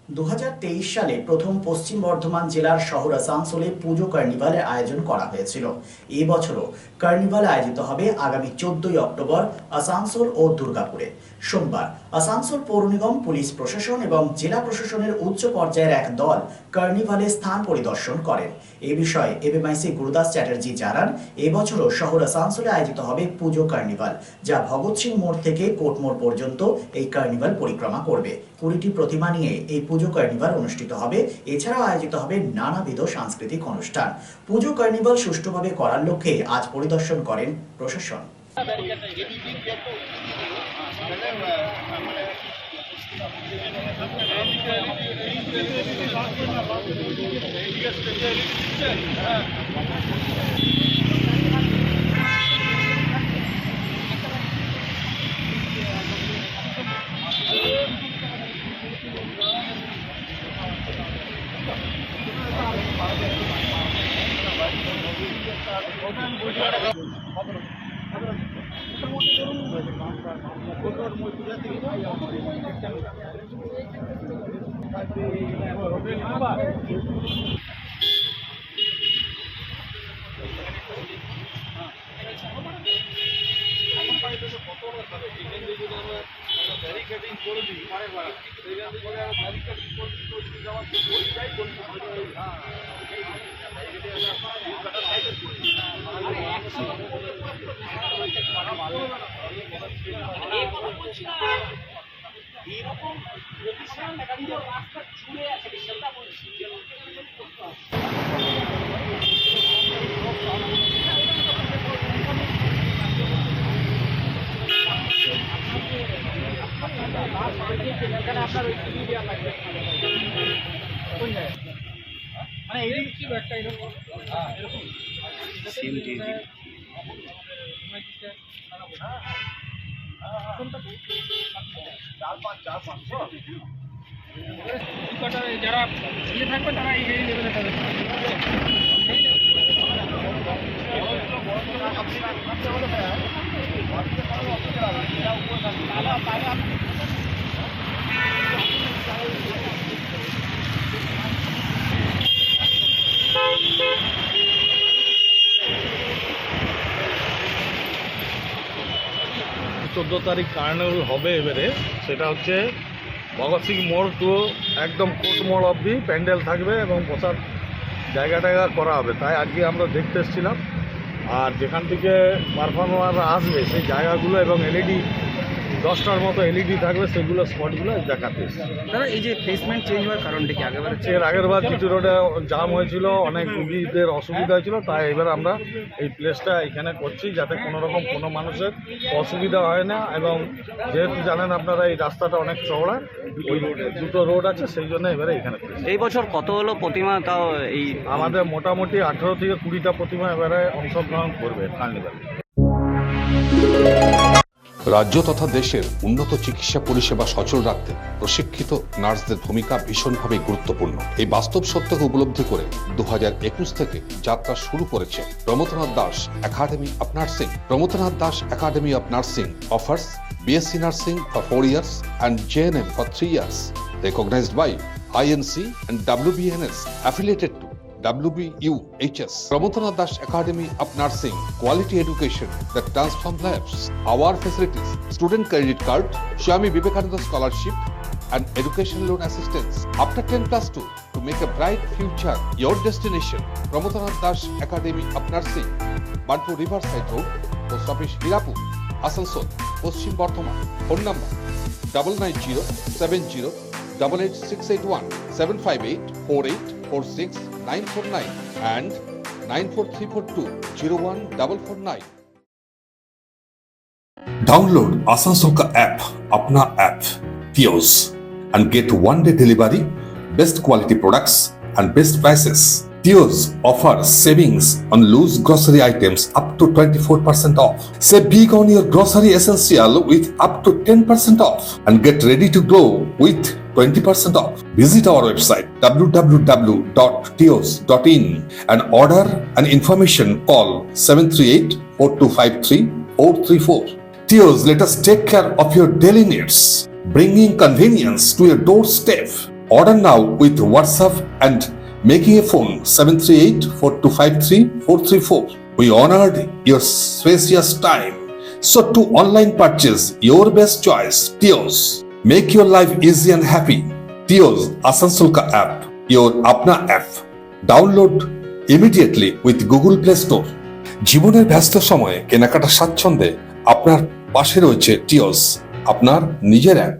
2023 সালে প্রথম পশ্চিম বর্ধমান জেলার শহর আসানসোলে পুজো কার্নিভালের আয়োজন করা হয়েছিল। এই বছরও কার্নিভাল আয়োজিত হবে আগামী 14ই অক্টোবর আসানসোল ও দুর্গাপুরে। সোমবার আসানসোল পৌর নিগম, পুলিশ প্রশাসন এবং জেলা প্রশাসনের উচ্চ পর্যায়ের এক দল কার্নিভালে স্থান পরিদর্শন করেন। এ বিষয়ে এবিএমআইসি গুরুদাস চ্যাটার্জি জানান, এবছরও শহর আসানসোলে আয়োজিত হবে পুজো কার্নিভাল, যা ভগৎ সিং মোড় থেকে কোর্ট মোড় পর্যন্ত এই কার্নিভাল পরিক্রমা করবে। 20টি প্রতিমা নিয়ে এই পুজো কার্নিভাল অনুষ্ঠিত হবে। এছাড়াও আয়োজিত হবে নানাবিধ সাংস্কৃতিক অনুষ্ঠান। পুজো কার্নিভাল সুষ্ঠুভাবে করার লক্ষ্যে আজ পরিদর্শন করেন প্রশাসন। যারা ইয়ে থাকবে তারা এই লেভেলে থাকবে। চোদ্দো তারিখ কার্নিভাল হবে। এবারে সেটা হচ্ছে ভগৎ সিং মোড় টু একদম কোর্ট মোড় অবধি প্যান্ডেল থাকবে এবং বসার জায়গা করা হবে। তাই আজকে আমরা দেখতে এসেছিলাম, আর যেখান থেকে পারফর্মাররা আসবে সেই জায়গাগুলো এবং এলইডি 10টার মতো এলইডি থাকবে, সেগুলো স্পটগুলো দেখাতে এসেছি। দাদা, এই যে প্লেসমেন্ট চেঞ্জ হওয়ার কারণটা কি? এর আগের বার কিছু রোডে জাম হয়েছিল, অনেক রুগীদের অসুবিধা হয়েছিল, তাই এবার আমরা এই প্লেসটা এখানে করছি যাতে কোনো রকম কোনো মানুষের অসুবিধা হয় না। এবং যেহেতু জানেন আপনারা এই রাস্তাটা অনেক চওড়া, ওই দুটো রোড আছে, সেই জন্য এবারে এখানে এই বছর কত হলো প্রতিমা? তাও এই আমাদের মোটামুটি 18 থেকে 20টা প্রতিমা এবারে অংশগ্রহণ করবে কার্নিভালে। রাজ্য তথা দেশের উন্নত চিকিৎসা পরিষেবা সচল রাখতে প্রশিক্ষিত নার্সদের ভূমিকা ভীষণভাবে গুরুত্বপূর্ণ। এই বাস্তব সত্যকে উপলব্ধি করে 2021 থেকে যাত্রা শুরু করেছে Pramathanath Das academy of nursing. Pramathanath Das academy of nursing offers BSc Nursing for 4 years and JNM for 3 years, recognized by INC and WBNS, affiliated to WBUHS. Pramodanath Das Academy of Nursing, quality education that transforms lives. Our facilities: student credit card, Swami Vivekananda scholarship, and education loan assistance. After 10+2, to make a bright future your destination. Pramodanath Das Academy of Nursing, Bantu Riverside Road, Post Office Hirapur, Asansol, Paschim Bardhaman. Phone number 9907088681 7584846 949 and 9434201449. Download Asansol का app, अपना app Tios, and get one-day delivery, best quality products and best prices. Tios offers savings on loose grocery items up to 24% off. Save big on your grocery essential with up to 10% off and get ready to grow with 20% off. Visit our website www.tios.in and order and information call 738-4253-434. Tios, let us take care of your daily needs, bringing convenience to your doorstep. Order now with WhatsApp and making a phone 738-4253-434. We honored your spacious time. So to online purchase your best choice, Tios. Make your life easy and happy. Tios Asansol ka app, your Apna app. Download immediately with Google Play Store. জীবনের ব্যস্ত সময়ে কেনাকাটা স্বাচ্ছন্দ্যে আপনার পাশে রয়েছে টিওস, আপনার নিজের অ্যাপ।